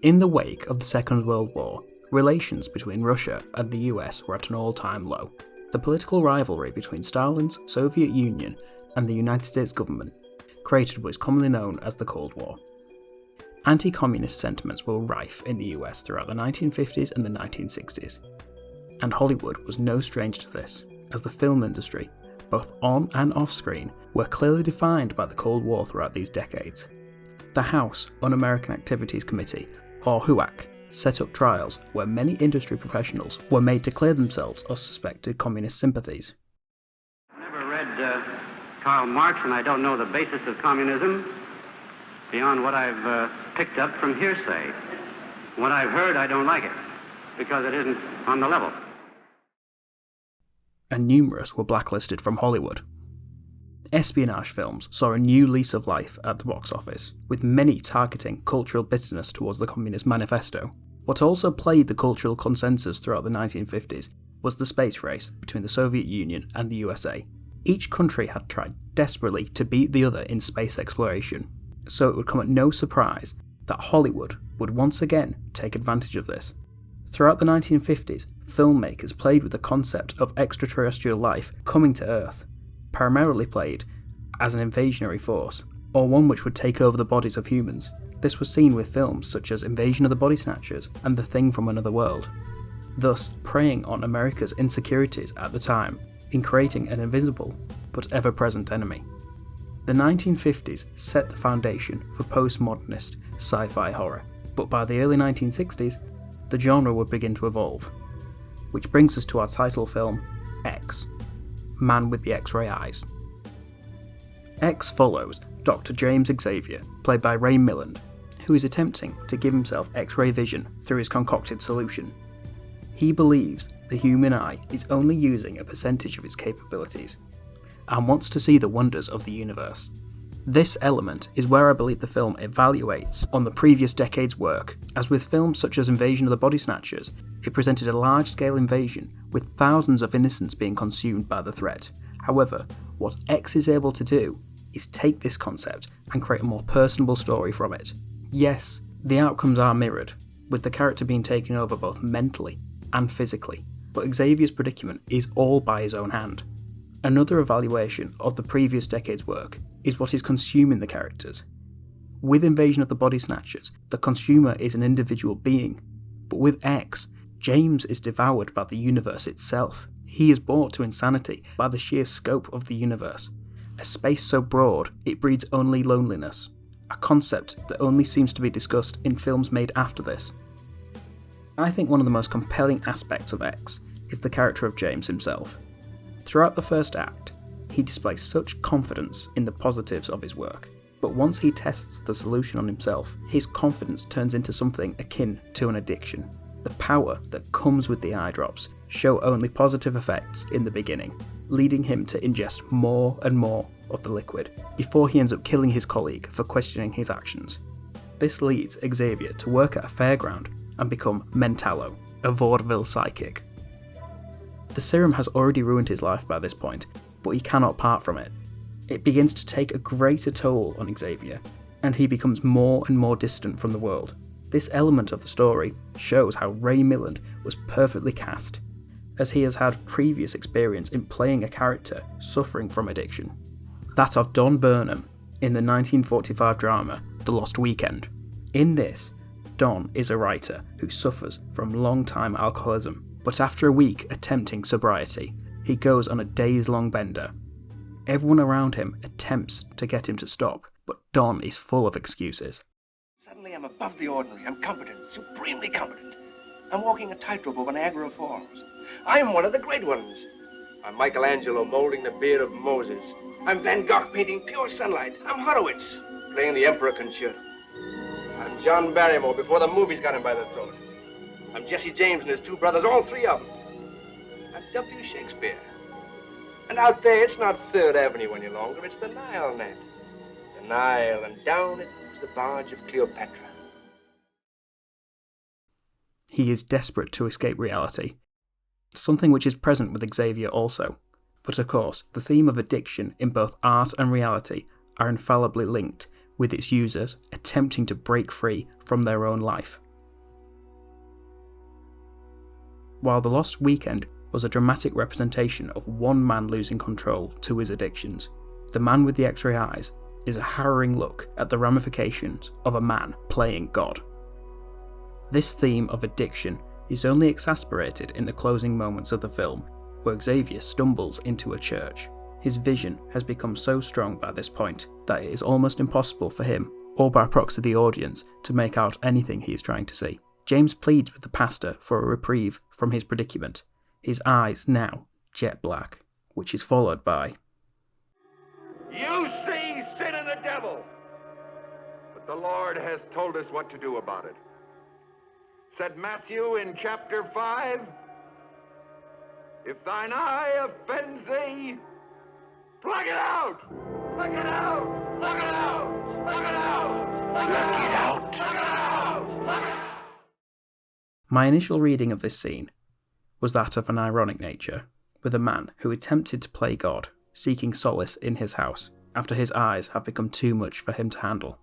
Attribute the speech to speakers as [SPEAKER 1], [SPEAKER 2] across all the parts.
[SPEAKER 1] In the wake of the Second World War, relations between Russia and the US were at an all-time low. The political rivalry between Stalin's Soviet Union and the United States government created what is commonly known as the Cold War. Anti-communist sentiments were rife in the US throughout the 1950s and the 1960s, and Hollywood was no stranger to this, as the film industry, both on and off screen, were clearly defined by the Cold War throughout these decades. The House Un-American Activities Committee, or HUAC, set up trials where many industry professionals were made to clear themselves of suspected communist sympathies.
[SPEAKER 2] I never read Karl Marx, and I don't know the basis of communism beyond what I've picked up from hearsay. What I've heard, I don't like it, because it isn't on the level.
[SPEAKER 1] And numerous were blacklisted from Hollywood. Espionage films saw a new lease of life at the box office, with many targeting cultural bitterness towards the Communist Manifesto. What also played the cultural consensus throughout the 1950s was the space race between the Soviet Union and the USA. Each country had tried desperately to beat the other in space exploration, so it would come at no surprise that Hollywood would once again take advantage of this. Throughout the 1950s, filmmakers played with the concept of extraterrestrial life coming to Earth, primarily played as an invasionary force, or one which would take over the bodies of humans. This was seen with films such as Invasion of the Body Snatchers and The Thing from Another World, thus preying on America's insecurities at the time in creating an invisible but ever-present enemy. The 1950s set the foundation for postmodernist sci-fi horror, but by the early 1960s, the genre would begin to evolve. Which brings us to our title film, X, Man with the X-Ray Eyes. X follows Dr. James Xavier, played by Ray Milland, who is attempting to give himself X-ray vision through his concocted solution. He believes the human eye is only using a percentage of its capabilities, and wants to see the wonders of the universe. This element is where I believe the film evaluates on the previous decade's work, as with films such as Invasion of the Body Snatchers, it presented a large-scale invasion with thousands of innocents being consumed by the threat. However, what X is able to do is take this concept and create a more personable story from it. Yes, the outcomes are mirrored, with the character being taken over both mentally and physically, but Xavier's predicament is all by his own hand. Another evaluation of the previous decade's work is what is consuming the characters. With Invasion of the Body Snatchers, the consumer is an individual being, but with X, James is devoured by the universe itself. He is brought to insanity by the sheer scope of the universe. A space so broad, it breeds only loneliness, a concept that only seems to be discussed in films made after this. I think one of the most compelling aspects of X is the character of James himself. Throughout the first act, he displays such confidence in the positives of his work, but once he tests the solution on himself, his confidence turns into something akin to an addiction. The power that comes with the eye drops show only positive effects in the beginning, leading him to ingest more and more of the liquid, before he ends up killing his colleague for questioning his actions. This leads Xavier to work at a fairground and become Mentallo, a vaudeville psychic. The serum has already ruined his life by this point, but he cannot part from it. It begins to take a greater toll on Xavier, and he becomes more and more distant from the world. This element of the story shows how Ray Milland was perfectly cast, as he has had previous experience in playing a character suffering from addiction, that of Don Burnham in the 1945 drama The Lost Weekend. In this, Don is a writer who suffers from long-time alcoholism, but after a week attempting sobriety, he goes on a days-long bender. Everyone around him attempts to get him to stop, but Don is full of excuses.
[SPEAKER 3] Suddenly I'm above the ordinary. I'm competent, supremely competent. I'm walking a tightrope over Niagara Falls. I'm one of the great ones. I'm Michelangelo molding the beard of Moses. I'm Van Gogh painting pure sunlight. I'm Horowitz playing the Emperor Concerto. I'm John Barrymore before the movies got him by the throat. I'm Jesse James and his two brothers, all three of them. I'm W. Shakespeare. And out there, it's not Third Avenue any longer, it's the Nile net. The Nile, and down it moves the barge of Cleopatra.
[SPEAKER 1] He is desperate to escape reality, something which is present with Xavier also. But of course, the theme of addiction in both art and reality are infallibly linked, with its users attempting to break free from their own life. While The Lost Weekend was a dramatic representation of one man losing control to his addictions, The Man with the X-Ray Eyes is a harrowing look at the ramifications of a man playing God. This theme of addiction is only exasperated in the closing moments of the film, where Xavier stumbles into a church. His vision has become so strong by this point that it is almost impossible for him, or by proxy the audience, to make out anything he is trying to see. James pleads with the pastor for a reprieve from his predicament, his eyes now jet black, which is followed by,
[SPEAKER 4] "You see sin and the devil, but the Lord has told us what to do about it. Said Matthew in chapter 5, if thine eye offends thee, pluck it out! Pluck it out! Pluck it out! Pluck it out! Pluck it out! Pluck it out! Pluck it out!
[SPEAKER 1] My initial reading of this scene was that of an ironic nature, with a man who attempted to play God, seeking solace in his house, after his eyes have become too much for him to handle.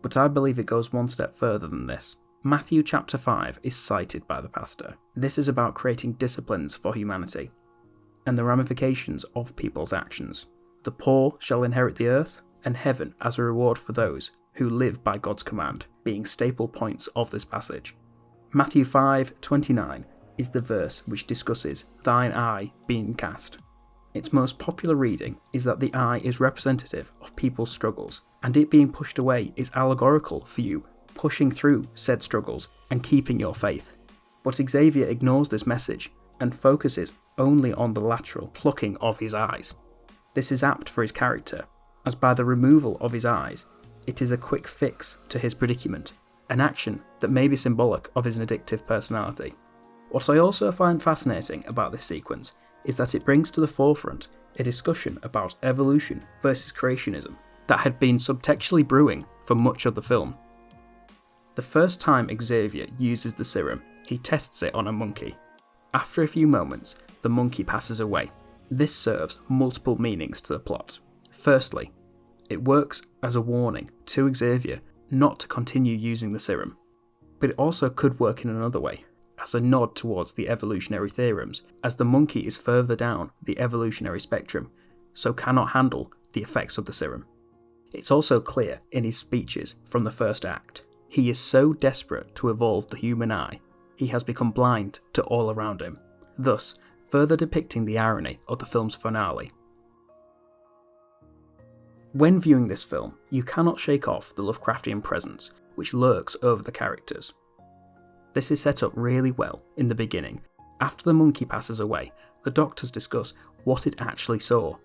[SPEAKER 1] But I believe it goes one step further than this. Matthew chapter 5 is cited by the pastor. This is about creating disciplines for humanity, and the ramifications of people's actions. The poor shall inherit the earth, and heaven as a reward for those who live by God's command, being staple points of this passage. Matthew 5:29 is the verse which discusses thine eye being cast. Its most popular reading is that the eye is representative of people's struggles, and it being pushed away is allegorical for you pushing through said struggles and keeping your faith. But Xavier ignores this message and focuses only on the lateral plucking of his eyes. This is apt for his character, as by the removal of his eyes, it is a quick fix to his predicament, an action that may be symbolic of his addictive personality. What I also find fascinating about this sequence is that it brings to the forefront a discussion about evolution versus creationism that had been subtextually brewing for much of the film. The first time Xavier uses the serum, he tests it on a monkey. After a few moments, the monkey passes away. This serves multiple meanings to the plot. Firstly, it works as a warning to Xavier not to continue using the serum, but it also could work in another way, as a nod towards the evolutionary theorems, as the monkey is further down the evolutionary spectrum, so cannot handle the effects of the serum. It's also clear in his speeches from the first act. He is so desperate to evolve the human eye, he has become blind to all around him, thus further depicting the irony of the film's finale. When viewing this film, you cannot shake off the Lovecraftian presence which lurks over the characters. This is set up really well in the beginning. After the monkey passes away, the doctors discuss what it actually saw,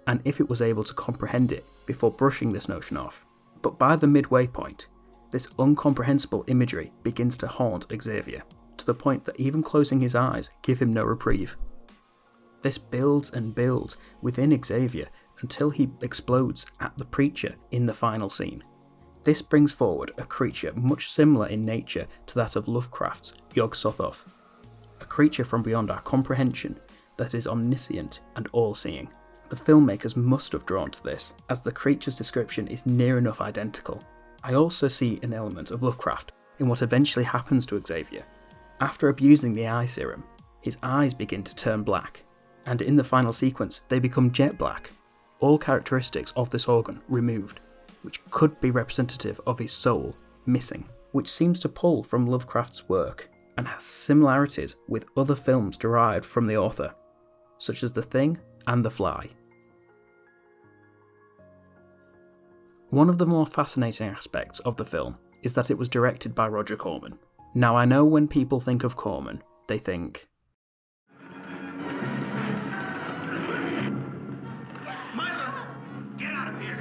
[SPEAKER 1] and if it was able to comprehend it before brushing this notion off. But by the midway point, this incomprehensible imagery begins to haunt Xavier, to the point that even closing his eyes give him no reprieve. This builds and builds within Xavier until he explodes at the preacher in the final scene. This brings forward a creature much similar in nature to that of Lovecraft's Yog-Sothoth, a creature from beyond our comprehension that is omniscient and all-seeing. The filmmakers must have drawn to this, as the creature's description is near enough identical. I also see an element of Lovecraft in what eventually happens to Xavier. After abusing the eye serum, his eyes begin to turn black, and in the final sequence they become jet black, all characteristics of this organ removed, which could be representative of his soul missing, which seems to pull from Lovecraft's work and has similarities with other films derived from the author, such as The Thing and The Fly. One of the more fascinating aspects of the film is that it was directed by Roger Corman. Now I know when people think of Corman, they think,
[SPEAKER 4] Milland, get out of here!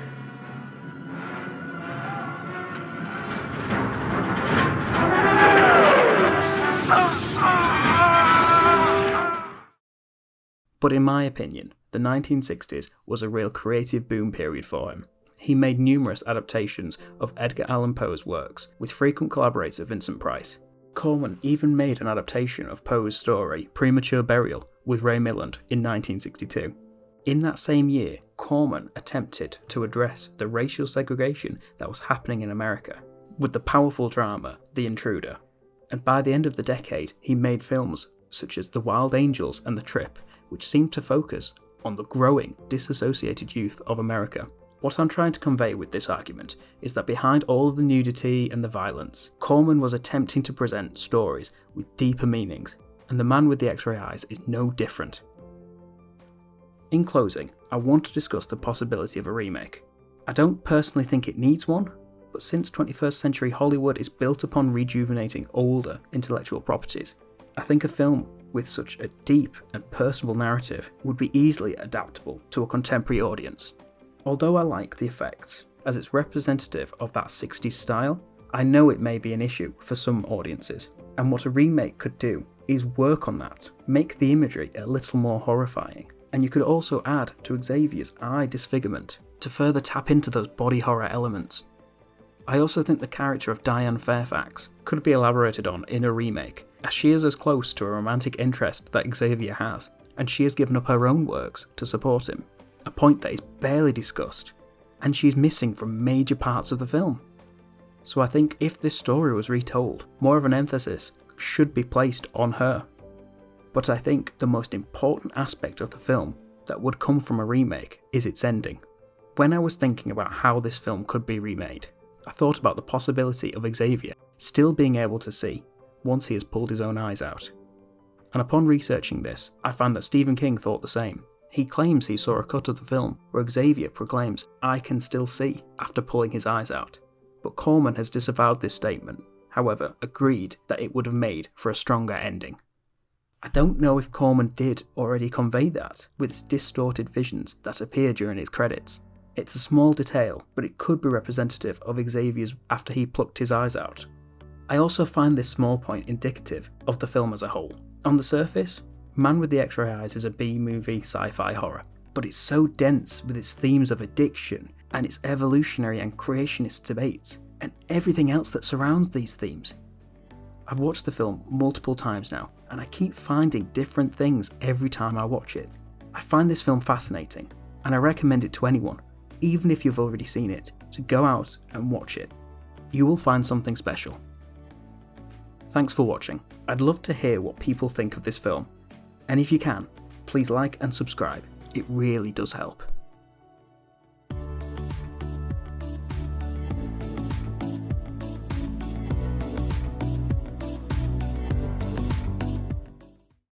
[SPEAKER 1] but in my opinion, the 1960s was a real creative boom period for him. He made numerous adaptations of Edgar Allan Poe's works, with frequent collaborator Vincent Price. Corman even made an adaptation of Poe's story Premature Burial with Ray Milland in 1962. In that same year, Corman attempted to address the racial segregation that was happening in America with the powerful drama The Intruder, and by the end of the decade he made films such as The Wild Angels and The Trip, which seem to focus on the growing, disassociated youth of America. What I'm trying to convey with this argument is that behind all of the nudity and the violence, Corman was attempting to present stories with deeper meanings, and The Man with the X-Ray Eyes is no different. In closing, I want to discuss the possibility of a remake. I don't personally think it needs one, but since 21st century Hollywood is built upon rejuvenating older intellectual properties, I think a film with such a deep and personal narrative would be easily adaptable to a contemporary audience. Although I like the effects, as it's representative of that 60s style, I know it may be an issue for some audiences, and what a remake could do is work on that, make the imagery a little more horrifying, and you could also add to Xavier's eye disfigurement to further tap into those body horror elements. I also think the character of Diane Fairfax could be elaborated on in a remake, as she is as close to a romantic interest that Xavier has, and she has given up her own works to support him, a point that is barely discussed, and she's missing from major parts of the film. So I think if this story was retold, more of an emphasis should be placed on her. But I think the most important aspect of the film that would come from a remake is its ending. When I was thinking about how this film could be remade, I thought about the possibility of Xavier still being able to see once he has pulled his own eyes out. And upon researching this, I found that Stephen King thought the same. He claims he saw a cut of the film where Xavier proclaims, "I can still see," after pulling his eyes out. But Corman has disavowed this statement, however, agreed that it would have made for a stronger ending. I don't know if Corman did already convey that with its distorted visions that appear during its credits. It's a small detail, but it could be representative of Xavier's after he plucked his eyes out. I also find this small point indicative of the film as a whole. On the surface, Man with the X-Ray Eyes is a B-movie sci-fi horror, but it's so dense with its themes of addiction and its evolutionary and creationist debates, and everything else that surrounds these themes. I've watched the film multiple times now, and I keep finding different things every time I watch it. I find this film fascinating, and I recommend it to anyone, even if you've already seen it, to go out and watch it. You will find something special. Thanks for watching. I'd love to hear what people think of this film. And if you can, please like and subscribe. It really does help.